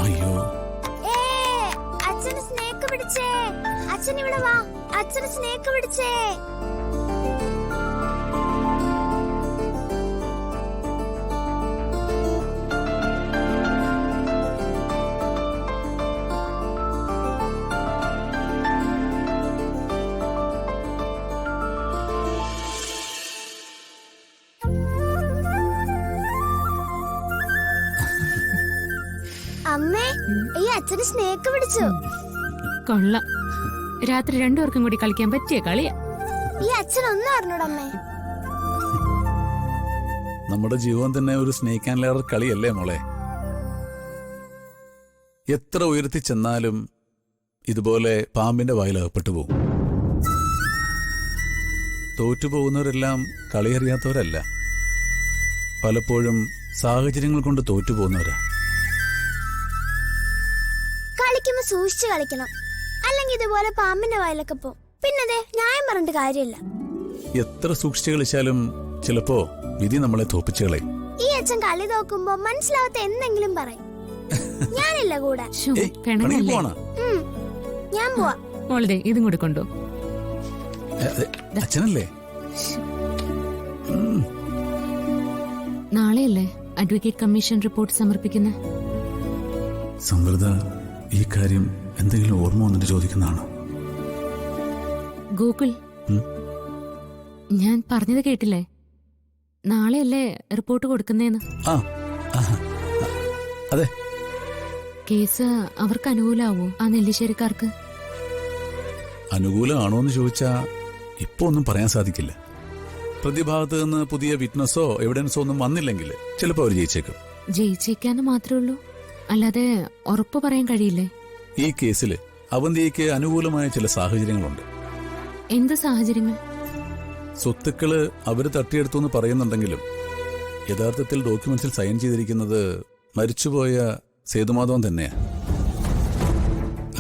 അയ്യോ, അച്ഛന് സ്നേക്ക് പിടിച്ചേ. അച്ഛൻ ഇവിടെ വാ. അച്ഛന് സ്നേക്ക് പിടിച്ചേ. അമ്മേ, ഈ അച്ഛന് സ്നേക്ക് പിടിച്ചു. കൊള്ളാം. രാത്രി രണ്ടുപേർക്കും കൂടി കളിക്കാൻ പറ്റിയ കളിയാ. ഈ അച്ഛൻ ഒന്നും അറിഞ്ഞൂടമ്മേ. നമ്മുടെ ജീവൻ തന്നെ ഒരു സ്നേക്ക് ആൻഡ് ലാഡർ കളിയല്ലേ മോളെ. എത്ര ഉയർത്തി ചെന്നാലും ഇതുപോലെ പാമ്പിന്റെ വായിലകപ്പെട്ടു പോകും. തോറ്റുപോകുന്നവരെല്ലാം കളിയറിയാത്തവരല്ല, പലപ്പോഴും സാഹചര്യങ്ങൾ കൊണ്ട് തോറ്റുപോകുന്നവരാ. കളിക്കുമ്പോ സൂക്ഷിച്ചു കളിക്കണം, അല്ലെങ്കിൽ ഇതുപോലെ പാമ്പിന്റെ വായിലൊക്കെ പോ. പിന്നെ ന്യായം പറഞ്ഞിട്ട് കാര്യമില്ല. എത്ര സൂക്ഷിച്ചു കളിച്ചാലും ചിലപ്പോ വിധി നമ്മളെ തോപ്പിച്ചു കളയും. ഈ അച്ഛൻ കളി നോക്കുമ്പോ മനസ്സിലാവാത്ത എന്തെങ്കിലും പറയും. ഞാനില്ല കൂടെ. ഞാൻ പോവാ. മോളെ ഇതും കൂടി കൊണ്ടു. അച്ഛനല്ലേ? നാളെയല്ലേ അഡ്വക്കേറ്റ് കമ്മീഷൻ റിപ്പോർട്ട് സമർപ്പിക്കുന്നത്? സമൃദ്ധ ഈ കാര്യം എന്തെങ്കിലും ഓർമ്മ വന്നിട്ട് ചോദിക്കുന്നതാണോ? ഗോകുൽ, ഞാൻ പറഞ്ഞത് കേട്ടില്ലേ? നാളെയല്ലേ റിപ്പോർട്ട് കൊടുക്കുന്നേന്ന്? അതെ. കേസ് അവർക്ക് അനുകൂലമാവോ? ആ നെല്ലിശ്ശേരിക്കാർക്ക് അനുകൂലമാണോന്ന് ചോദിച്ചാ ഇപ്പൊ ഒന്നും പറയാൻ സാധിക്കില്ല. പ്രതിഭാഗത്ത് നിന്ന് പുതിയ വിറ്റ്നസോ എവിഡൻസോ ഒന്നും വന്നില്ലെങ്കിൽ ചിലപ്പോ അവർ ജയിച്ചേക്കും. ജയിച്ചേക്കാന്ന് മാത്രമേ ഉള്ളൂ, അല്ലാതെ ഉറപ്പ് പറയാൻ കഴിയില്ലേ? ഈ കേസിൽ അവന്തിക്ക് അനുകൂലമായ ചില സാഹചര്യങ്ങളുണ്ട്. എന്ത് സാഹചര്യങ്ങൾ? സ്വത്തുക്കള് അവര് തട്ടിയെടുത്തു എന്ന് പറയുന്നുണ്ടെങ്കിലും യഥാർത്ഥത്തിൽ ഡോക്യുമെന്റ്സിൽ സൈൻ ചെയ്തിരിക്കുന്നത് മരിച്ചുപോയ സേതുമാധവൻ തന്നെയാ,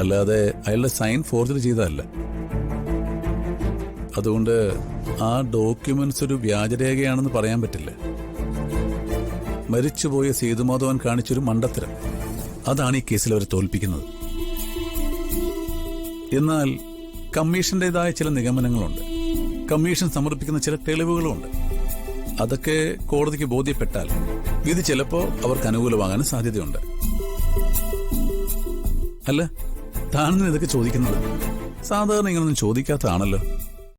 അല്ലാതെ അയാളുടെ സൈൻ ഫോർജറി ചെയ്തതല്ല. അതുകൊണ്ട് ആ ഡോക്യുമെന്റ്സ് ഒരു വ്യാജരേഖയാണെന്ന് പറയാൻ പറ്റില്ല. മരിച്ചുപോയ സേതുമാധവൻ കാണിച്ചൊരു മണ്ടത്തരം, അതാണ് ഈ കേസിൽ അവരെ തോൽപ്പിക്കുന്നത്. എന്നാൽ കമ്മീഷന്റേതായ ചില നിഗമനങ്ങളുണ്ട്, കമ്മീഷൻ സമർപ്പിക്കുന്ന ചില തെളിവുകളുമുണ്ട്. അതൊക്കെ കോടതിക്ക് ബോധ്യപ്പെട്ടാൽ വിധി ചിലപ്പോ അവർക്ക് അനുകൂലമാകാൻ സാധ്യതയുണ്ട്. അല്ല, താനെന്ന് ഇതൊക്കെ ചോദിക്കുന്നത്? സാധാരണ ഇങ്ങനൊന്നും ചോദിക്കാത്തതാണല്ലോ.